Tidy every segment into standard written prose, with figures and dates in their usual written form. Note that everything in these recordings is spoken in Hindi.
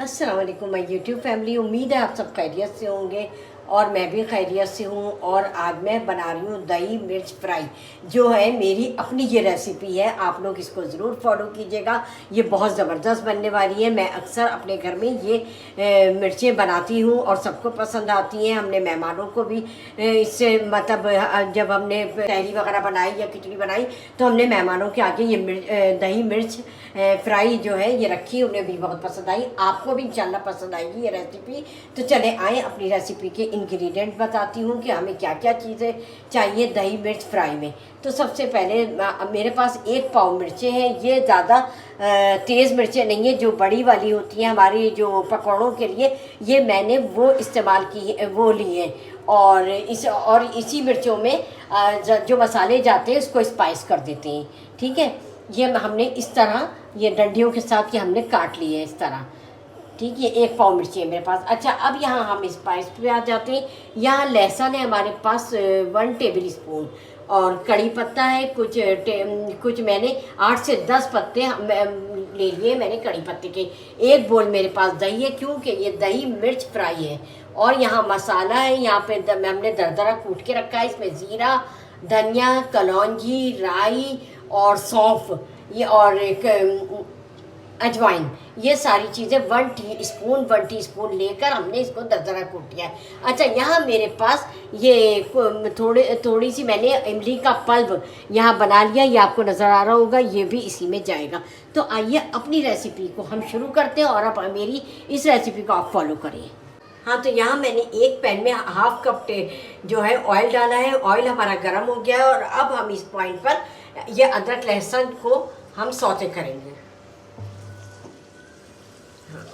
अस्सलाम वालेकुम माय यूट्यूब फैमिली। उम्मीद है आप सब खैरियत से होंगे और मैं भी खैरियत से हूँ। और आज मैं बना रही हूँ दही मिर्च फ्राई, जो है मेरी अपनी ये रेसिपी है। आप लोग इसको ज़रूर फॉलो कीजिएगा, ये बहुत ज़बरदस्त बनने वाली है। मैं अक्सर अपने घर में ये मिर्चें बनाती हूँ और सबको पसंद आती हैं। हमने मेहमानों को भी इससे मतलब जब हमने तहरी वगैरह बनाई या खिचड़ी बनाई तो हमने मेहमानों के आगे ये दही मिर्च फ्राई जो है ये रखी, उन्हें भी बहुत पसंद आई। आपको भी इंशाल्लाह पसंद आएगी ये रेसिपी। तो चले आए अपनी रेसिपी के इंग्रेडिएंट बताती हूँ कि हमें क्या क्या चीज़ें चाहिए दही मिर्च फ्राई में। तो सबसे पहले मेरे पास 1 पाव मिर्चें हैं। ये ज़्यादा तेज़ मिर्चें नहीं है, जो बड़ी वाली होती हैं हमारी जो पकौड़ों के लिए, ये मैंने वो इस्तेमाल की वो ली है। और इसी मिर्चों में जो मसाले जाते हैं उसको स्पाइस कर देते हैं। ठीक है, ये हमने इस तरह ये डंडियों के साथ ये हमने काट लिए है इस तरह। ठीक है, 1 पाव मिर्ची है मेरे पास। अच्छा, अब यहाँ हम स्पाइस पे आ जाते हैं। यहाँ लहसुन है हमारे पास 1 टेबल स्पून, और कड़ी पत्ता है कुछ मैंने 8 से 10 पत्ते ले लिए मैंने कड़ी पत्ते के। 1 बोल मेरे पास दही है, क्योंकि ये दही मिर्च फ्राई है। और यहाँ मसाला है, यहाँ पे हमने दरदरा कूट के रखा है। इसमें ज़ीरा, धनिया, कलौंजी, राई और सौंफ, ये और एक अजवाइन, ये सारी चीज़ें 1 टीस्पून लेकर हमने इसको दरदरा कूट लिया है। अच्छा, यहाँ मेरे पास ये थोड़ी सी मैंने इमली का पल्प यहाँ बना लिया, ये आपको नज़र आ रहा होगा, ये भी इसी में जाएगा। तो आइए अपनी रेसिपी को हम शुरू करते हैं और अब मेरी इस रेसिपी को आप फॉलो करें। हाँ, तो यहाँ मैंने एक पैन में हाफ कप जो है ऑयल डाला है। ऑयल हमारा गर्म हो गया है और अब हम इस पॉइंट पर ये अदरक लहसुन को हम सौते करेंगे। हाँ,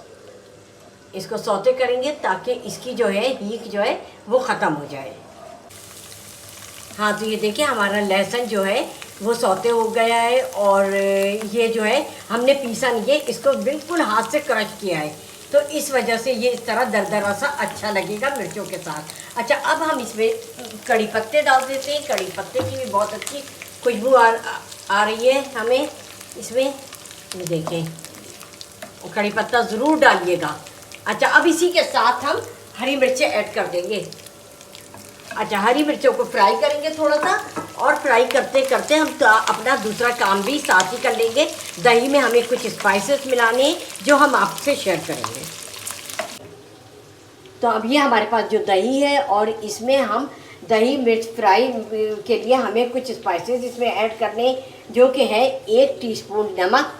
इसको सौते करेंगे ताकि इसकी जो है हीक जो है वो ख़त्म हो जाए। हाँ, तो ये देखिए हमारा लहसुन जो है वो सौते हो गया है। और ये जो है हमने पीसा नहीं है, इसको बिल्कुल हाथ से क्रश किया है, तो इस वजह से ये इस तरह दरदरा सा अच्छा लगेगा मिर्चों के साथ। अच्छा, अब हम इसमें कड़ी पत्ते डाल देते हैं। कड़ी पत्ते की भी बहुत अच्छी खुशबू आ रही है हमें इसमें। ये देखें, कड़ी पत्ता ज़रूर डालिएगा। अच्छा, अब इसी के साथ हम हरी मिर्चें ऐड कर देंगे। अच्छा, हरी मिर्चों को फ्राई करेंगे थोड़ा सा, और फ्राई करते करते हम तो अपना दूसरा काम भी साथ ही कर लेंगे। दही में हमें कुछ स्पाइसेस मिलाने हैं जो हम आपसे शेयर करेंगे। तो अब ये हमारे पास जो दही है और इसमें हम दही मिर्च फ्राई के लिए हमें कुछ स्पाइसेस इसमें ऐड करने, जो कि है 1 टीस्पून नमक,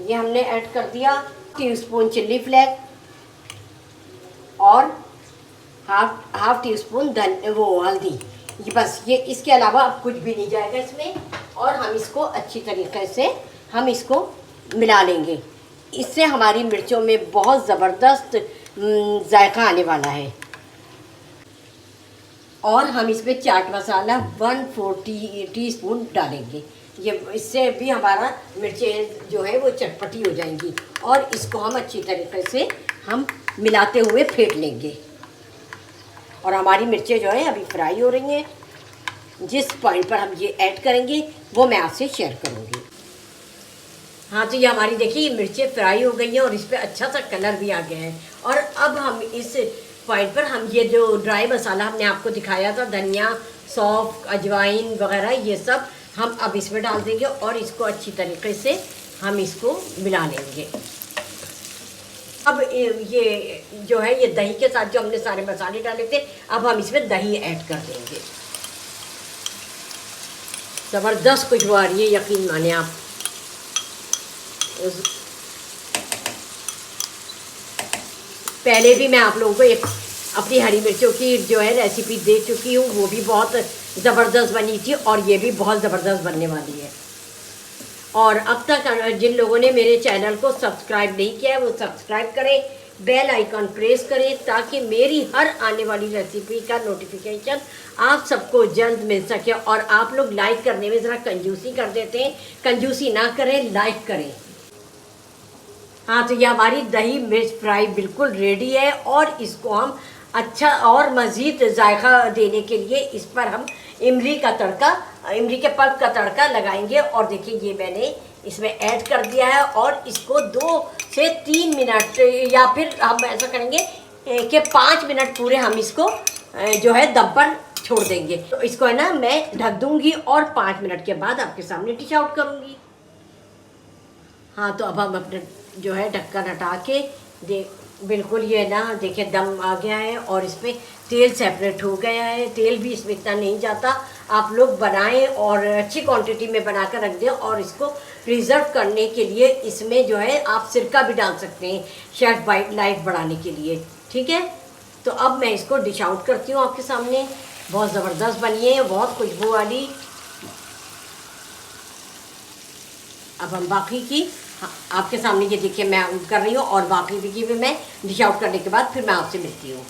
ये हमने ऐड कर दिया। टीस्पून चिल्ली फ्लेक्स और हाफ टी स्पून हल्दी। ये बस, ये इसके अलावा अब कुछ भी नहीं जाएगा इसमें। और हम इसको अच्छी तरीके से हम इसको मिला लेंगे। इससे हमारी मिर्चों में बहुत ज़बरदस्त जायका आने वाला है। और हम इसमें चाट मसाला 1/4 टीस्पून डालेंगे। ये इससे भी हमारा मिर्चें जो है वो चटपटी हो जाएंगी। और इसको हम अच्छी तरीके से हम मिलाते हुए फेंट लेंगे। और हमारी मिर्चें जो है अभी फ्राई हो रही हैं। जिस पॉइंट पर हम ये ऐड करेंगे वो मैं आपसे शेयर करूँगी। हाँ, तो ये हमारी देखिए ये मिर्चें फ्राई हो गई हैं और इस पर अच्छा सा कलर भी आ गया है। और अब हम इस पॉइंट पर हम ये जो ड्राई मसाला हमने आपको दिखाया था, धनिया, सौंफ, अजवाइन वगैरह, ये सब हम अब इसमें डाल देंगे और इसको अच्छी तरीके से हम इसको मिला लेंगे। अब ये जो है ये दही के साथ जो हमने सारे मसाले डाले थे, अब हम इसमें दही ऐड कर देंगे। ज़बरदस्त खुशबू आ रही है, यकीन माने आप। पहले भी मैं आप लोगों को एक अपनी हरी मिर्चों की जो है रेसिपी दे चुकी हूँ, वो भी बहुत ज़बरदस्त बनी थी और ये भी बहुत ज़बरदस्त बनने वाली है। और अब तक जिन लोगों ने मेरे चैनल को सब्सक्राइब नहीं किया है वो सब्सक्राइब करें, बेल आइकन प्रेस करें, ताकि मेरी हर आने वाली रेसिपी का नोटिफिकेशन आप सबको जल्द मिल सके। और आप लोग लाइक करने में ज़रा कंजूसी कर देते हैं, कंजूसी ना करें, लाइक करें। हाँ, तो ये हमारी दही मिर्च फ्राई बिल्कुल रेडी है। और इसको हम अच्छा और मज़ीद जायका देने के लिए इस पर हम इमली के पल्प का तड़का लगाएंगे। और देखिए ये मैंने इसमें ऐड कर दिया है और इसको 2 से 3 मिनट या फिर हम ऐसा करेंगे कि 5 मिनट पूरे हम इसको जो है दम पर छोड़ देंगे। तो इसको है ना मैं ढक दूंगी और 5 मिनट के बाद आपके सामने डिश आउट करूंगी। हाँ, तो अब हम अपने जो है ढक्कन हटा के बिल्कुल ये ना देखिए दम आ गया है और इसमें तेल सेपरेट हो गया है। तेल भी इसमें इतना नहीं जाता। आप लोग बनाएं और अच्छी क्वांटिटी में बना कर रख दें और इसको प्रिजर्व करने के लिए इसमें जो है आप सिरका भी डाल सकते हैं शेल्फ लाइफ बढ़ाने के लिए। ठीक है, तो अब मैं इसको डिश आउट करती हूँ आपके सामने। बहुत ज़बरदस्त बनी है, बहुत खुशबू वाली। अब हम बाकी की आपके सामने ये देखिए मैं कर रही हूँ और बाकी की भी मैं डिश आउट करने के बाद फिर मैं आपसे मिलती हूँ।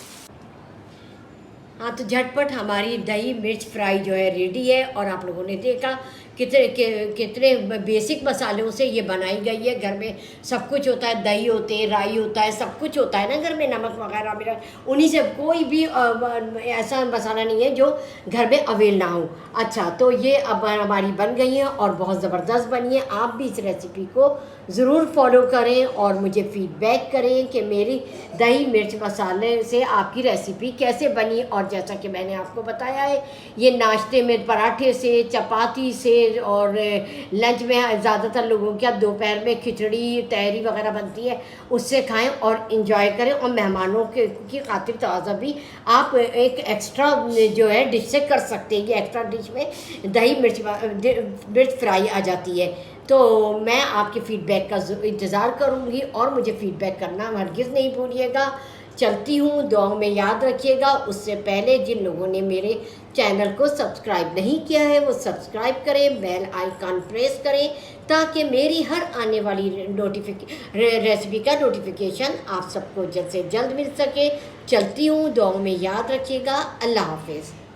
हाँ, तो झटपट हमारी दही मिर्च फ्राई जो है रेडी है और आप लोगों ने देखा कितने बेसिक मसालों से ये बनाई गई है। घर में सब कुछ होता है, दही होते हैं, राई होता है, सब कुछ होता है ना घर में, नमक वगैरह मेरा, उन्हीं से कोई भी ऐसा मसाला नहीं है जो घर में अवेल ना हो। अच्छा, तो ये अब हमारी बन गई है और बहुत ज़बरदस्त बनी है। आप भी इस रेसिपी को ज़रूर फॉलो करें और मुझे फीडबैक करें कि मेरी दही मिर्च मसाले से आपकी रेसिपी कैसे बनी। और जैसा कि मैंने आपको बताया है, ये नाश्ते में पराठे से, चपाती से और लंच में ज़्यादातर लोगों के दोपहर में खिचड़ी तहरी वगैरह बनती है, उससे खाएं और इन्जॉय करें। और मेहमानों की खातिर ताज़ा भी आप एक एक्स्ट्रा जो है डिश से कर सकते हैं। ये एक्स्ट्रा डिश में दही मिर्च फ्राई आ जाती है। तो मैं आपके फ़ीडबैक का इंतज़ार करूँगी और मुझे फ़ीडबैक करना हरगिज़ नहीं भूलिएगा। चलती हूँ, दुआ में याद रखिएगा। उससे पहले जिन लोगों ने मेरे चैनल को सब्सक्राइब नहीं किया है वो सब्सक्राइब करें, बेल आइकन प्रेस करें ताकि मेरी हर आने वाली रेसिपी का नोटिफिकेशन आप सबको जल्द से जल्द मिल सके। चलती हूँ, दुआ में याद रखिएगा। अल्लाह हाफिज़।